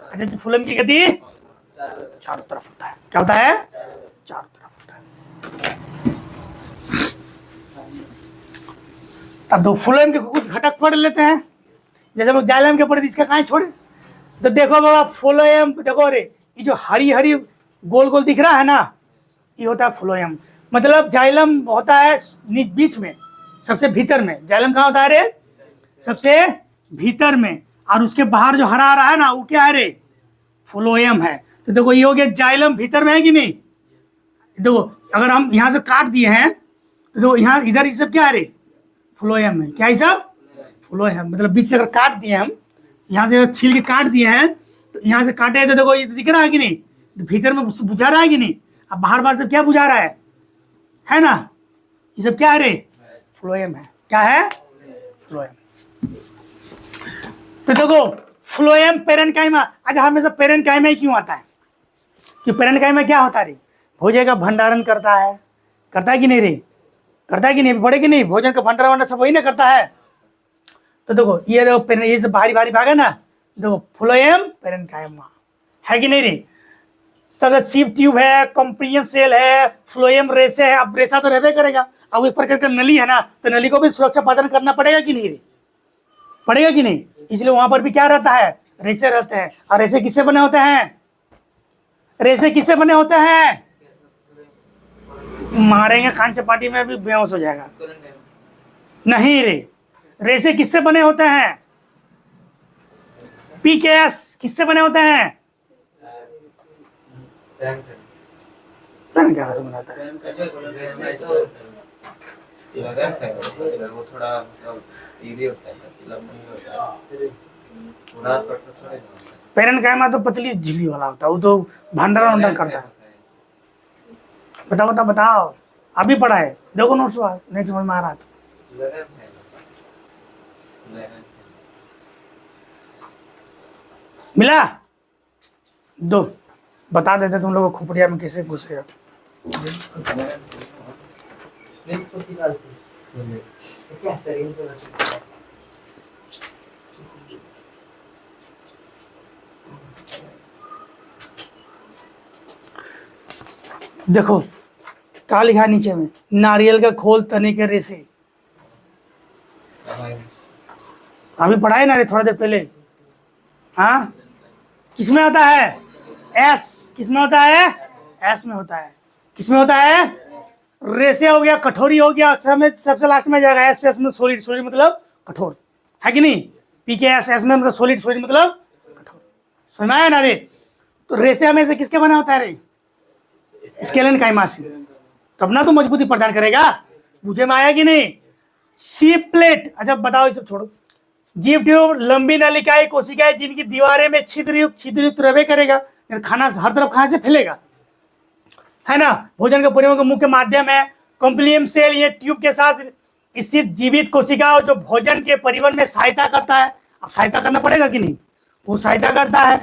जबकि फ्लोएम की गति चारों तरफ होता है। क्या होता है? चारों तरफ होता है। अब दो फ्लोएम के कुछ घटक पढ़ लेते हैं। जैसे हम लोग जाइलम के पढ़े, इसका कहाँ छोड़े? तो देखो बाबा, फ्लोएम देखो रे, ये जो हरी हरी गोल गोल दिख रहा है ना, ये होता है फ्लोएम। मतलब जाइलम होता है बीच में, सबसे भीतर में। जाइलम कहाँ होता है रे? सबसे भीतर में। और उसके बाहर जो हरा हरा है ना, वो क्या है रे? फ्लोएम है। तो देखो ये हो गया, जाइलम भीतर में है कि नहीं? देखो अगर हम यहाँ से काट दिए हैं, तो देखो यहाँ इधर ये सब क्या है रे? फ्लोएम है। क्या ये सब? फ्लोएम। मतलब बीच से अगर काट दिए हम, यहाँ से छील के काट दिए हैं, तो यहाँ से काटे तो देखो ये दिख रहा है कि नहीं? तो भीतर में बुझा रहा है कि नहीं? अब बाहर बाहर से क्या बुझा रहा है ना? ये सब क्या है रे? फ्लोएम है। क्या है? फ्लोएम। तो देखो फ्लोएम पेरेन्काइमा। अच्छा, हमेशा पेरेन्काइमा ही क्यों आता है? कि पेरेन्काइमा क्या होता है रे? भोजन का भंडारण करता है कि नहीं रे? करता है कि नहीं? पढ़े कि नहीं? भोजन का भंडारण सब वही ना करता है। तो देखो ये देखो, ये सब भारी भारी भाग है ना, देखो फ्लोएम पेरेन्काइमा है कि नहीं रे? सब सीप ट्यूब है, कॉम्प्रियम सेल है, फ्लोएम रेसे है। अब रेसा तो रहबे करेगा। अब एक प्रकार का नली है ना, तो नली को भी सुरक्षा पालन करना पड़ेगा कि नहीं रे? पड़ेगा कि नहीं? इसलिए वहां पर भी क्या रहता है? रेसे रहते हैं। और रेसे किससे बने होते हैं? रेसे किससे बने होते हैं? मारेंगे खान चपाटी में भी बेहोश हो जाएगा। नहीं रे, रेसे किससे बने होते हैं? पीकेएस किससे बने होते हैं? क्या से बनाता है? वो थोड़ा इजी होता है, पेरेन्काइमा तो पतली झिल्ली वाला होता है, वो तो भंडारण करता है। बताओ अभी पढ़ा है, देखो नोट्स नहीं समझ में आ रहा था। मिला? दो बता देते तुम लोग खोपड़िया में कैसे घुसेगा। देखो क्या लिखा है नीचे में? नारियल का खोल, तने के रेसे। अभी पढ़ा है ना रे थोड़ा देर पहले? हाँ, किसमें होता है? एस। किसमें होता है? एस में होता है। किसमें होता है? रेसे हो गया, कठोरी हो गया, सबसे लास्ट में जाएगा एस। एस में सॉलिड, सॉलिड मतलब कठोर, है कि नहीं? पी के एस, एस में मतलब सॉलिड, सॉलिड मतलब कठोर। समझ में आया ना रे? तो रेसे हमें से किसके बना होता है रे? स्केलेनकाइमा से। तब ना तो मजबूती प्रदान करेगा। मुझे में आया कि नहीं? सी प्लेट। अच्छा बताओ, ये सब छोड़ो। जीव ट्यूब लंबी नलिकाएं कोशिकाएं जिनकी दीवारें में छिद्रयुक्त रहबे करेगा, खाना हर तरफ कहां से फैलेगा, है ना? भोजन के परिवहन का मुख्य माध्यम है। कॉम्प्लियम सेल, ये ट्यूब के साथ स्थित जीवित कोशिका जो भोजन के परिवहन में सहायता करता है। अब सहायता करना पड़ेगा कि नहीं? वो सहायता करता है।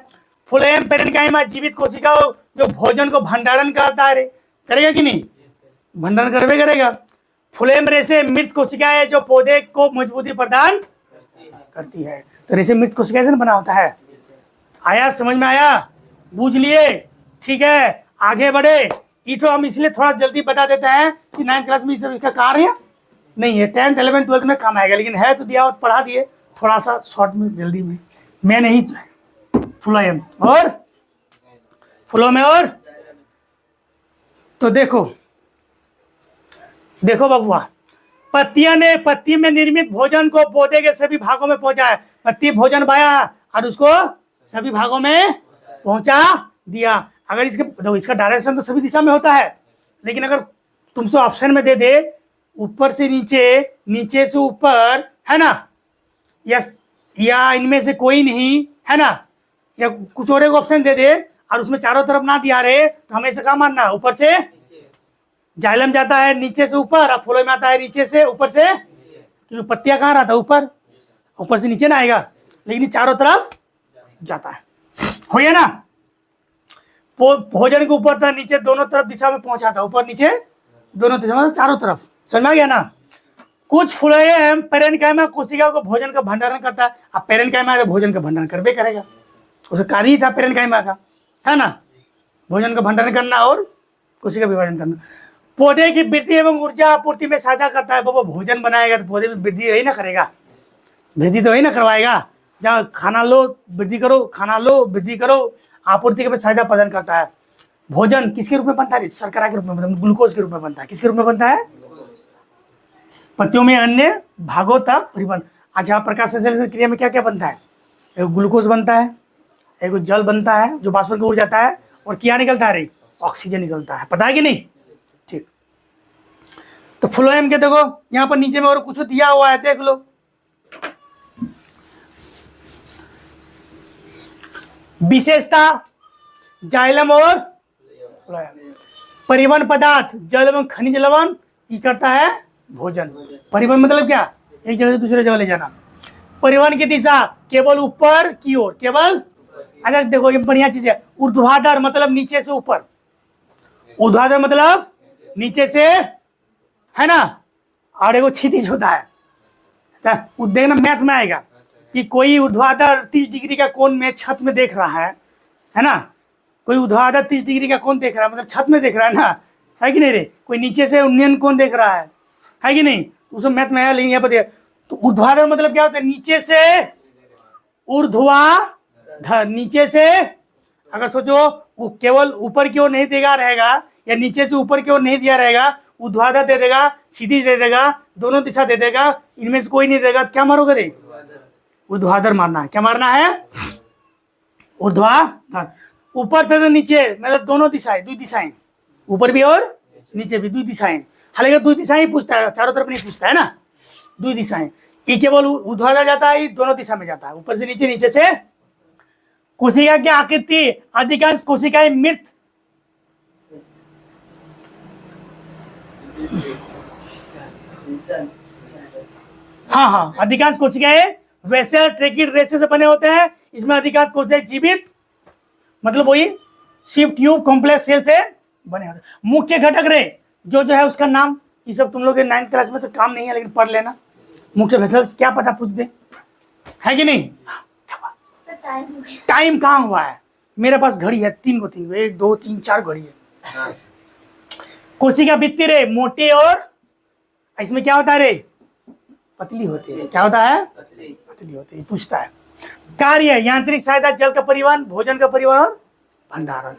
फ्लोएम पेरेन्काइमा जीवित कोशिका जो भोजन को भंडारण करता है, करेगा कि नहीं? भंडारण करवे करेगा। फ्लोएम रेशे मृत कोशिकाएं जो पौधे को मजबूती प्रदान करती है। तो रेशे मृत कोशिका से बना होता है। आया, समझ में आया? बूझ लिए? ठीक है, आगे बढ़े। ये तो हम इसलिए थोड़ा जल्दी बता देते हैं कि 9th क्लास में ये सब इसका कार्य नहीं है, 10th 11th 12th में काम आएगा, लेकिन है तो दिया और पढ़ा दिए थोड़ा सा शॉर्ट में, जल्दी में। मैं नहीं फ्लोएम और फ्लो में और तो देखो बबुआ, पत्ती में निर्मित भोजन को पौधे के सभी भागों में पहुंचा है। पत्ती भोजन पाया और उसको सभी भागों में पहुंचा दिया। अगर इसका डायरेक्शन तो सभी दिशा में होता है, लेकिन अगर तुमसे ऑप्शन में दे दे ऊपर से नीचे, नीचे से ऊपर, है ना, या इनमें से कोई नहीं, है ना, या कुछ और एक ऑप्शन दे दे और उसमें चारों तरफ ना दिया रहे, तो हमें ऐसा क्या मानना? ऊपर से जाइलम जाता है नीचे से ऊपर और फ्लोएम आता है नीचे से ऊपर से, क्योंकि पत्तियां कहाँ रहता है? ऊपर से नीचे ना आएगा, लेकिन चारों तरफ जाता है। हो गया ना? भोजन के ऊपर था, नीचे, दोनों तरफ दिशा में पहुंचाता है, ऊपर नीचे दोनों दिशा में, चारों तरफ। समझ में आ गया ना? कुछ फ्लोएम पेरेन्काइमा कोशिका को भोजन का भंडारण करता है। अब पेरेन्काइमा भोजन का भंडारण करबे करेगा, उसका कार्य ही था पेरेन्काइमा का, है ना, भोजन का भंडारण करना और कोशिका विभाजन करना। पौधे की वृद्धि एवं ऊर्जा आपूर्ति में सहायता करता है। बाबा भोजन बनाएगा तो पौधे में वृद्धि ही ना करेगा, वृद्धि तो ही ना करवाएगा। जहाँ खाना लो वृद्धि करो, खाना लो वृद्धि करो, आपूर्ति में सहायता प्रदान करता है। भोजन किसके रूप में बनता है? शर्करा के रूप में, मतलब ग्लूकोज के रूप में बनता है। किसके रूप में बनता है? पत्तियों में अन्य भागों तक परिवहन। अच्छा, प्रकाश संश्लेषण क्रिया में क्या क्या बनता है? एक ग्लूकोज बनता है, एक जल बनता है जो बाष्पन को उड़ जाता है, और क्या निकलता है? ऑक्सीजन निकलता है। पता है कि नहीं? ठीक। तो फ्लोएम के देखो यहाँ पर नीचे में और कुछ दिया हुआ है, देख लो। विशेषता जाइलम और फ्लोएम। परिवहन पदार्थ जल एवं खनिज लवण ये करता है भोजन। परिवहन मतलब क्या? एक जगह से दूसरे जगह ले जाना। परिवहन की दिशा केवल ऊपर की ओर, केवल। अच्छा देखो, ये बढ़िया चीज है। ऊर्ध्वाधर मतलब नीचे से ऊपर, ऊर्ध्वाधर मतलब नीचे से, है ना, और एगो क्षितिज होता है। देखना मैथ में आएगा कि कोई ऊर्ध्वाधर 30 डिग्री का कोण में छत में देख रहा है ना, कोई ऊर्ध्वाधर 30 डिग्री का कोण देख रहा है, मतलब छत में देख रहा है ना, है कि नहीं रे? कोई नीचे से उन्नयन कोण देख रहा है कि नहीं? उसमें मैथ में आया, लेकिन यहाँ पर तो ऊर्ध्वाधर मतलब क्या होता है? नीचे से ऊर्ध्वाधर, नीचे से। अगर सोचो वो केवल ऊपर की ओर नहीं देगा रहेगा, या नीचे से ऊपर की ओर नहीं दिया रहेगा, ऊर्ध्वाधर दे देगा, क्षितिज दे देगा, दोनों दिशा दे देगा, इनमें से कोई नहीं देगा, तो क्या मारोगे रे? ऊर्ध्वाधर मारना है। क्या मारना है? ऊर्ध्वाधर। ऊपर से तो नीचे, मतलब दोनों दिशाएं, दो दिशाएं, ऊपर भी और नीचे भी, दो दिशाएं। हालांकि दो दिशाएं ही पूछता है, चारों तरफ नहीं पूछता है ना, दो दिशाएं। ये केवल ऊर्ध्वाधर जाता है, दोनों दिशा में जाता है, ऊपर से नीचे, नीचे से। कोशिका की आकृति, अधिकांश कोशिकाएं मृत, हाँ, अधिकांश कोशिकाएं वैसे ट्रेकिड रेशे से बने होते हैं। इसमें अधिकांश कोशिकाएं जीवित, मतलब वही शिफ्ट ट्यूब कॉम्प्लेक्स सेल से बने होते हैं। मुख्य घटक रे जो है उसका नाम, ये सब तुम लोग 9th क्लास में तो काम नहीं है, लेकिन पढ़ लेना। मुख्य वेसल्स क्या पता पूछ दे, है कि नहीं? टाइम कहाँ हुआ है? मेरे पास घड़ी है, 3 गो 1 2 3 4 घड़ी है। कोशिका भित्ति रे मोटे और इसमें क्या होता है रे? पतली होती है। क्या होता है? पतली होती है। पूछता है कार्य, यांत्रिक सहायता, जल का परिवहन, भोजन का परिवहन और भंडारण।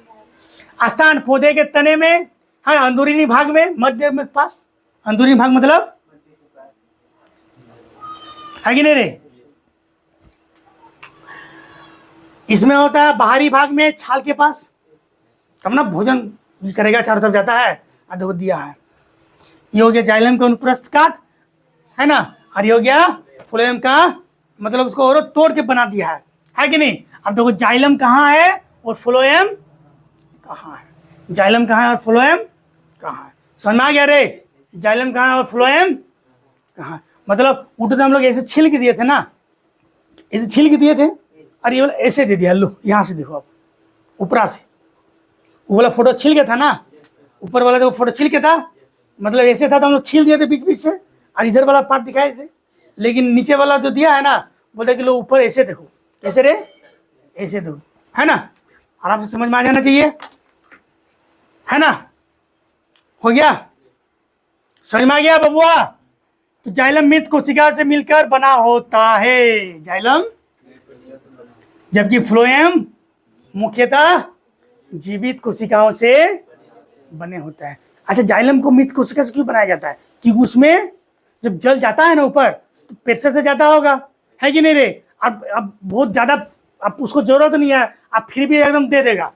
स्थान पौधे के तने में, हाँ, अंदरूनी भाग में, मध्य में पास। अंदरूनी भाग मतलब है कि नहीं रे? इसमें होता है बाहरी भाग में, छाल के पास, तब ना भोजन करेगा, चारों तरफ जाता है। देखो दिया है, ये हो गया जाइलम का अनुप्रस्थ काट, है ना, और ये हो गया फ्लोएम का, मतलब उसको और तोड़ के बना दिया है कि नहीं? अब देखो जाइलम कहाँ है और फ्लोएम कहाँ है? जाइलम कहाँ है और फ्लोएम कहाँ है? समझ में आ गया रे? जाइलम कहाँ है और फ्लोएम कहाँ है? मतलब उठो तो हम लोग ऐसे छिल के दिए थे ना, ऐसे छिल के दिए थे, और ये ऐसे दे दिया। लो यहाँ से देखो, आप ऊपरा से। वो वाला फोटो छिल गया था ना, ऊपर वाला जो फोटो छिल के था, मतलब ऐसे था तो हम लोग छील दिए थे बीच बीच से, और इधर वाला पार्ट दिखाए थे। लेकिन नीचे वाला जो दिया है ना, बोलते कि लो ऊपर ऐसे देखो, कैसे रे, ऐसे देखो, है ना। आराम से समझ में आ जाना चाहिए, है ना। हो गया, समझ में आ गया बबुआ। तो जाइलम मृत कोशिका से मिलकर बना होता है, जाइलम, जबकि फ्लोएम मुख्यतः जीवित कोशिकाओं से बने होता है। अच्छा, जाइलम को मृत कोशिका से क्यों बनाया जाता है? क्योंकि उसमें जब जल जाता है ना ऊपर, तो प्रेशर से जाता होगा, है कि नहीं रे। अब बहुत ज्यादा, अब उसको जरूरत नहीं है, अब फिर भी एकदम दे देगा,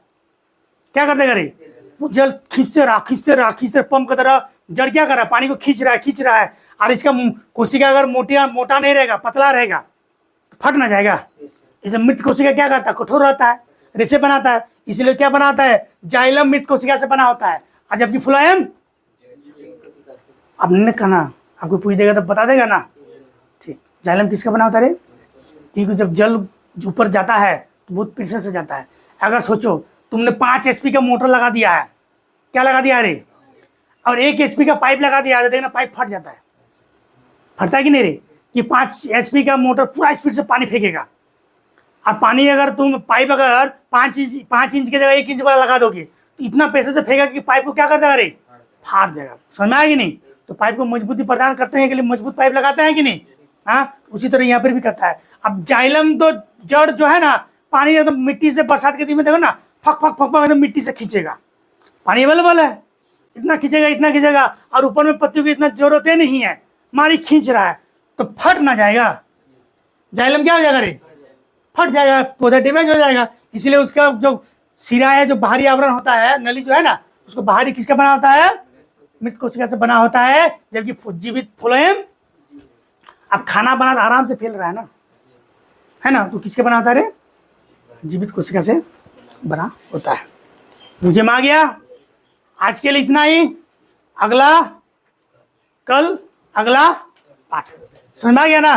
क्या कर देगा रे, वो जल खींचते रहा खींचते रहा खींचते रहा, पंप की तरह जड़ क्या कर रहा है, पानी को खींच रहा है। और इसका कोशिका अगर मोटा नहीं रहेगा, पतला रहेगा, तो फट ना जाएगा। इसे मृत कोशिका क्या करता है, कठोर रहता है, रेशे बनाता है, इसलिए क्या बनाता है, जाइलम मृत कोशिका से बना होता है। और जबकि फ्लोएम, अब नहीं कहना, आपको पूछ देगा तो बता देगा ना, ठीक। जाइलम किसका बना होता है रे? क्योंकि जब जल ऊपर जाता है तो बहुत प्रेशर से जाता है। अगर सोचो तुमने 5 HP का मोटर लगा दिया है, क्या लगा दिया रे, और 1 HP का पाइप लगा दिया है, देखना पाइप फट जाता है, फटता है कि नहीं रे। कि 5 HP का मोटर पूरा स्पीड से पानी फेंकेगा, और पानी अगर तुम पाइप अगर 5 इंच की जगह 1 इंच वाला लगा दोगे, तो इतना प्रेशर से फेंकेगा कि पाइप को क्या कर देगा रे, फाड़ देगा। समझ में आया कि नहीं। तो पाइप को मजबूती प्रदान करते हैं के लिए मजबूत पाइप लगाते हैं कि नहीं, हाँ। उसी तरह यहाँ पर भी करता है। अब जाइलम तो जड़ जो है ना, पानी एकदम मिट्टी से, बरसात के दिन में देखो ना, फक फक फक फक एकदम मिट्टी से खींचेगा, पानी अवेलेबल है, इतना खींचेगा, और ऊपर में पत्तियों की इतना जरूरत नहीं है, मारी खींच रहा है, तो फट ना जाएगा, जाइलम क्या हो जाएगा रे, फट जाएगा, पौधा डैमेज हो जाएगा। इसलिए उसका जो सिरा है, जो बाहरी आवरण होता है, नली जो है ना, उसको बाहरी किसका बना होता है, मृत कोशिका से बना होता है। जबकि जीवित फ्लोएम, अब खाना बना आराम से फैल रहा है ना, तो किसके बना होता है रे, जीवित कोशिका से बना होता है। मुझे में आ गया। आज के लिए इतना ही, कल अगला पाठ। समझ में आ गया ना।